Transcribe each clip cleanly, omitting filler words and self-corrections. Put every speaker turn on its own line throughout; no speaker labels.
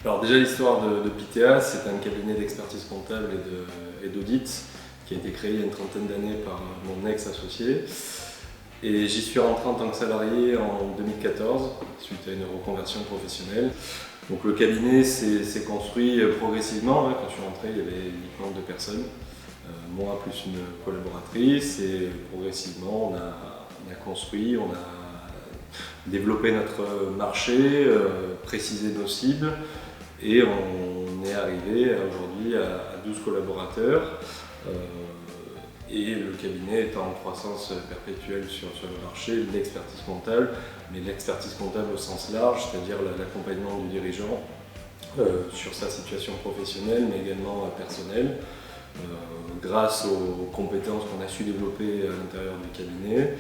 Alors déjà l'histoire de Pitea, c'est un cabinet d'expertise comptable et d'audit qui a été créé il y a une trentaine d'années par mon ex-associé. Et j'y suis rentré en tant que salarié en 2014, suite à une reconversion professionnelle. Donc le cabinet s'est construit progressivement. Quand je suis rentré, il y avait uniquement 2 personnes, moi plus une collaboratrice. Et progressivement, on a construit, on a développé notre marché, précisé nos cibles. Et on est arrivé aujourd'hui à 12 collaborateurs. Et le cabinet est en croissance perpétuelle sur le marché, l'expertise comptable, mais l'expertise comptable au sens large, c'est-à-dire l'accompagnement du dirigeant sur sa situation professionnelle, mais également personnelle, grâce aux compétences qu'on a su développer à l'intérieur du cabinet,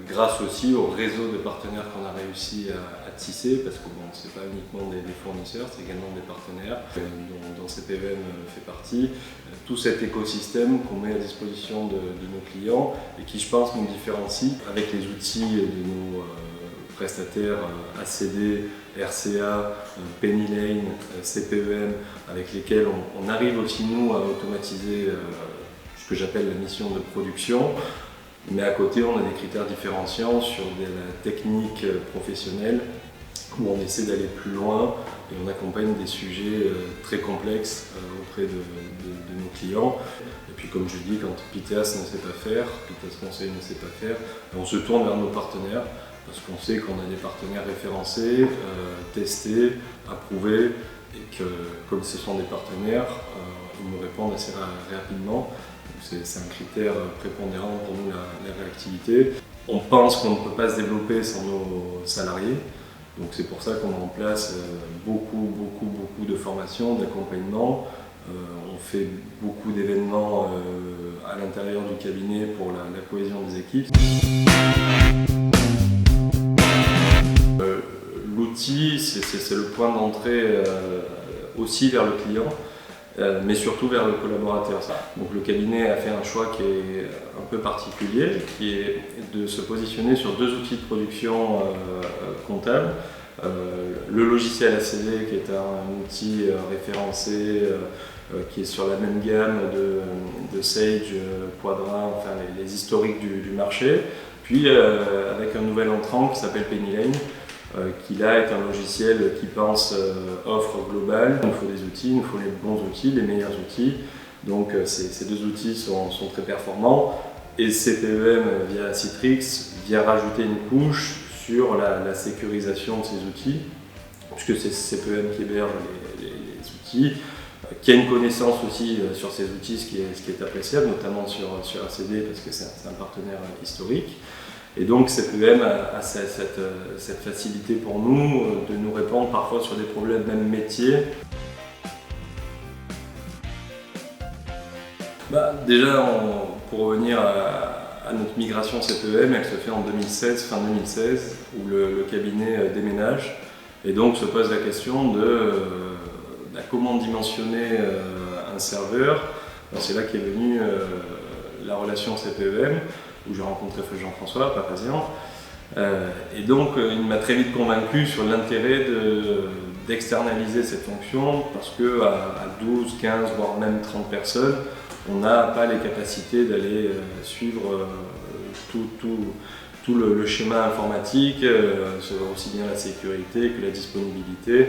grâce aussi au réseau de partenaires qu'on a réussi à tisser, parce que bon, ce n'est pas uniquement des fournisseurs, c'est également des partenaires, dont CPEM fait partie. Tout cet écosystème qu'on met à disposition de nos clients et qui, je pense, nous différencie avec les outils de nos prestataires ACD, RCA, Penny Lane, CPEM, avec lesquels on arrive aussi nous à automatiser ce que j'appelle la mission de production. Mais à côté, on a des critères différenciants sur la technique professionnelle où on essaie d'aller plus loin et on accompagne des sujets très complexes auprès de nos clients. Et puis comme je dis, quand Piteas ne sait pas faire, Piteas Conseil ne sait pas faire, on se tourne vers nos partenaires parce qu'on sait qu'on a des partenaires référencés, testés, approuvés et que comme ce sont des partenaires, ils nous répondent assez rapidement. C'est un critère prépondérant pour nous, la réactivité. On pense qu'on ne peut pas se développer sans nos salariés. Donc c'est pour ça qu'on met en place beaucoup de formations, d'accompagnement. On fait beaucoup d'événements à l'intérieur du cabinet pour la cohésion des équipes. L'outil, c'est le point d'entrée aussi vers le client. Mais surtout vers le collaborateur. Donc le cabinet a fait un choix qui est un peu particulier, qui est de se positionner sur 2 outils de production comptable. Le logiciel ACD, qui est un outil référencé, qui est sur la même gamme de Sage, Quadra, enfin les historiques du marché. Puis avec un nouvel entrant qui s'appelle Penny Lane, qui là est un logiciel qui pense offre globale. Il nous faut des outils, il nous faut les bons outils, les meilleurs outils. Donc ces 2 outils sont très performants. Et CPEM via Citrix vient rajouter une couche sur la sécurisation de ces outils, puisque c'est CPEM qui héberge les outils, qui a une connaissance aussi sur ces outils, ce qui est appréciable, notamment sur ACD, parce que c'est un partenaire historique. Et donc CPEM a cette facilité pour nous de nous répondre parfois sur des problèmes même métiers. Déjà, pour revenir à notre migration CPEM, elle se fait en 2016, fin 2016, où le cabinet déménage et donc se pose la question de comment dimensionner un serveur. C'est là qu'est venue la relation CPEM, où j'ai rencontré Jean-François Papazian. Et donc il m'a très vite convaincu sur l'intérêt d'externaliser cette fonction, parce qu'à 12, 15, voire même 30 personnes, on n'a pas les capacités d'aller suivre tout le schéma informatique, aussi bien la sécurité que la disponibilité.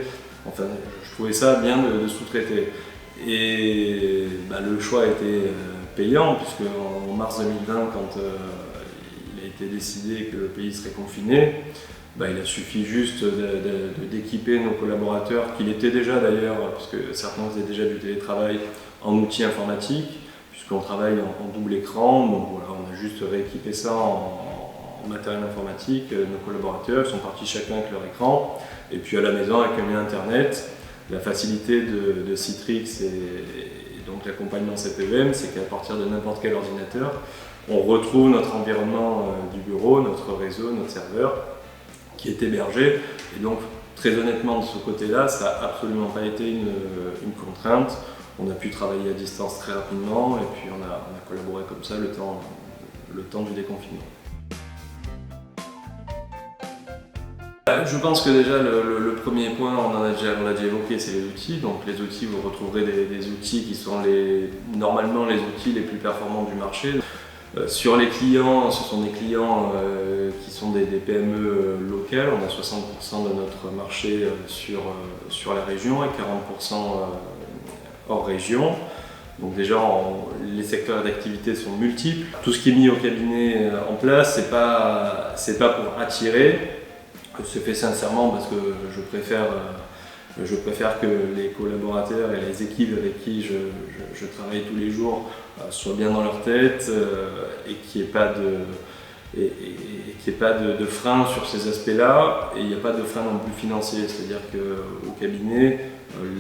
Enfin, je trouvais ça bien de sous-traiter. Et le choix a été payant, puisque en mars 2020, quand il a été décidé que le pays serait confiné, il a suffi juste d'équiper nos collaborateurs, qui l'étaient déjà d'ailleurs, parce que certains faisaient déjà du télétravail, en outils informatiques, puisqu'on travaille en double écran. Donc voilà, on a juste rééquipé ça en matériel informatique. Nos collaborateurs sont partis chacun avec leur écran, et puis à la maison avec un lien internet. La facilité de Citrix et donc l'accompagnement CPEM, c'est qu'à partir de n'importe quel ordinateur, on retrouve notre environnement du bureau, notre réseau, notre serveur qui est hébergé. Et donc très honnêtement, de ce côté-là, ça n'a absolument pas été une contrainte. On a pu travailler à distance très rapidement et puis on a collaboré comme ça le temps du déconfinement. Je pense que déjà le premier point, on l'a déjà évoqué, c'est les outils. Donc les outils, vous retrouverez des outils qui sont normalement les outils les plus performants du marché. Sur les clients, ce sont des clients qui sont des PME locales. On a 60% de notre marché sur la région et 40% hors région. Donc déjà, les secteurs d'activité sont multiples. Tout ce qui est mis au cabinet en place, c'est pas pour attirer. C'est fait sincèrement parce que je préfère que les collaborateurs et les équipes avec qui je travaille tous les jours soient bien dans leur tête et qu'il n'y ait pas de frein sur ces aspects-là, et il n'y a pas de frein non plus financier, c'est-à-dire qu'au cabinet,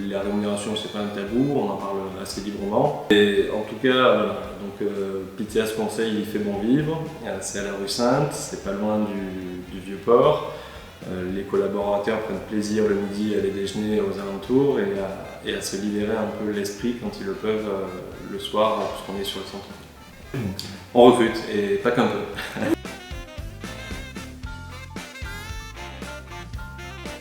la rémunération c'est pas un tabou, on en parle assez librement. Et en tout cas, voilà, donc Pithias Conseil il fait bon vivre, c'est à la rue Sainte, c'est pas loin du Vieux-Port. Les collaborateurs prennent plaisir le midi à aller déjeuner aux alentours et à se libérer un peu l'esprit quand ils le peuvent le soir, puisqu'on est sur le centre. On recrute, et pas qu'un peu.